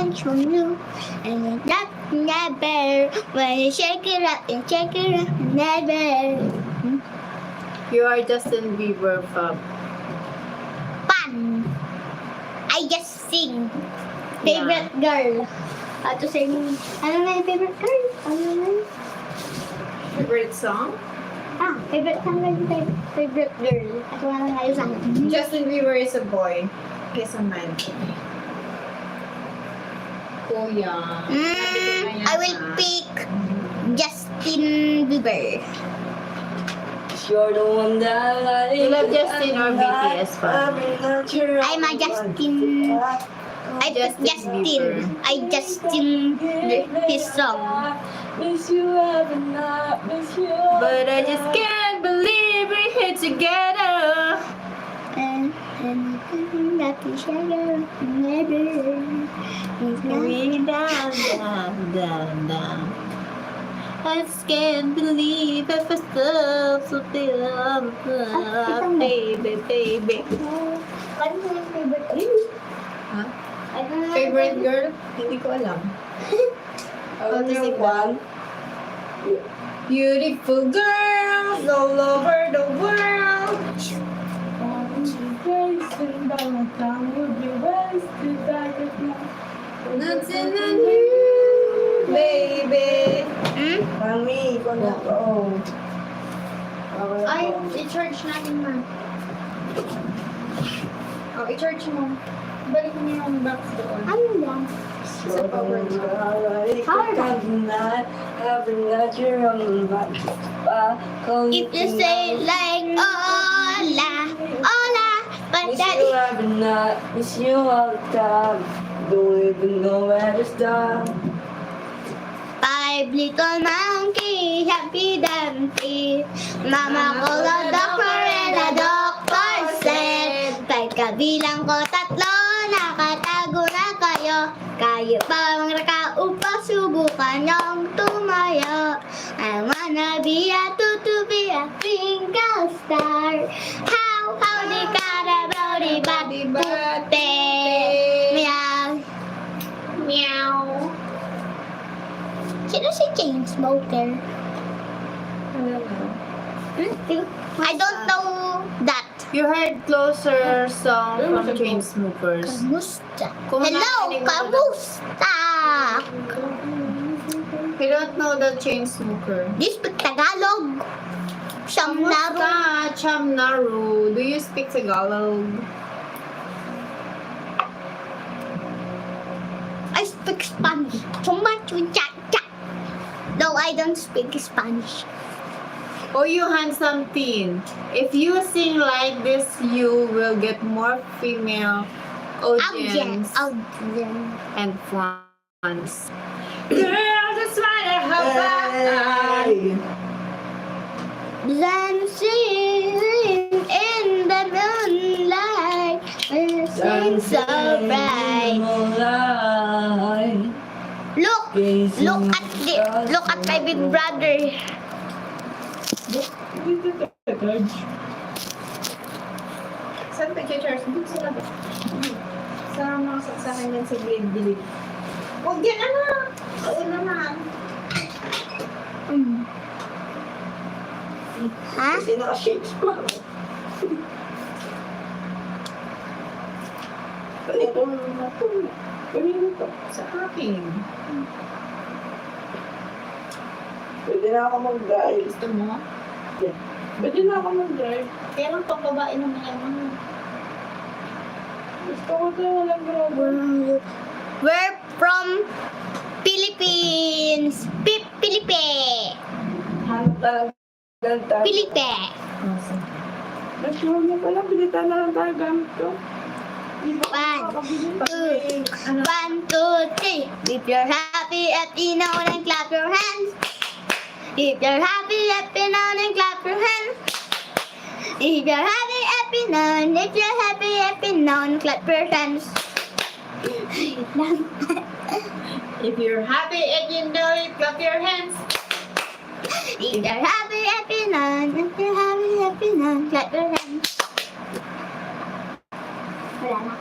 change from you. And that never, when you shake it up and shake it up, never. You are Justin Bieber fan. Fun. I just sing. Favorite girl. How to sing? Ano na yung favorite girl? Ano na yun? Favorite song? Favorite song lang yung favorite girl. At wala na kayo song. Justin Bieber is a boy. He's a man. Kuya. I will pick Justin Bieber. You're the one that I You love Justin or BTS fan? I'm a Justin. I pick Justin Bieber. Justin. I Justin his song. Miss you every night, miss you. But I just can't believe we're here together. And that we share never. Going down, down, down, down. I just can't believe I feel so love, baby, baby. Ano yung favorite girl? Huh? Ano yung Favorite girl? Hindi ko alam. Only one. Beautiful girls all over the world. Nothing on you, baby. Mami, ikaw na to. Ay, i-charge natin ma. Oh, i-charge mo. Balik mo yung box doon. Ano yan? Sa power If you say like hola, hola, but Miss that you every night, miss you all the time. Don't even know where to start. 5 little monkey, happy dumpy. Mama called the doctor and the doctor said, pagkabilang ko 3, nakatago na kayo. Kayo pa ang nakaupa, subukan niyong tumayo. I wanna be a to be a twinkle star. How di karabody Happy birthday. Meow. Meow. Sino si Chainsmoker? I don't know that. You heard Closer song from Chainsmokers. Kamusta? Kung Hello, narinig mo na- kamusta? You don't know the Chainsmoker. Do you speak Tagalog? Shamnaro. Kamusta, Chamnaru? Do you speak Tagalog? I speak Spanish. Chumachuchacha. No, I don't speak Spanish. Oh, you handsome teen. If you sing like this, you will get more female audience and fans. Girl, just wanna have fun. Dancing in the moonlight, dancing so bright. Look at my big brother. Saan pa Charles? Dito sa labas. Sa mga saksakan yan sa gilid-gilid. Huwag yan anak! Oo naman. Ha? Kasi naka-shapes pa. Ganito na to. Ganito to. Sa akin. Pwede na ako mag-drive. Gusto mo? Pwede na ako mag-drive. Kaya lang pang babae naman yan. Gusto ko ito walang driver. We're from Philippines. Philippe. Hanap talaga ng tayo. Philippe. Nag-show niya pala, bilitan na lang tayo gamit ko. One, two, three. If you're happy, happy now, then clap your hands. If you're happy, happy now, then clap your hands. If you're happy, happy now, if you're happy now, then clap your hands. If you're happy and you know it, clap your hands. If you're happy now, if you're happy now, clap your hands. Wala na.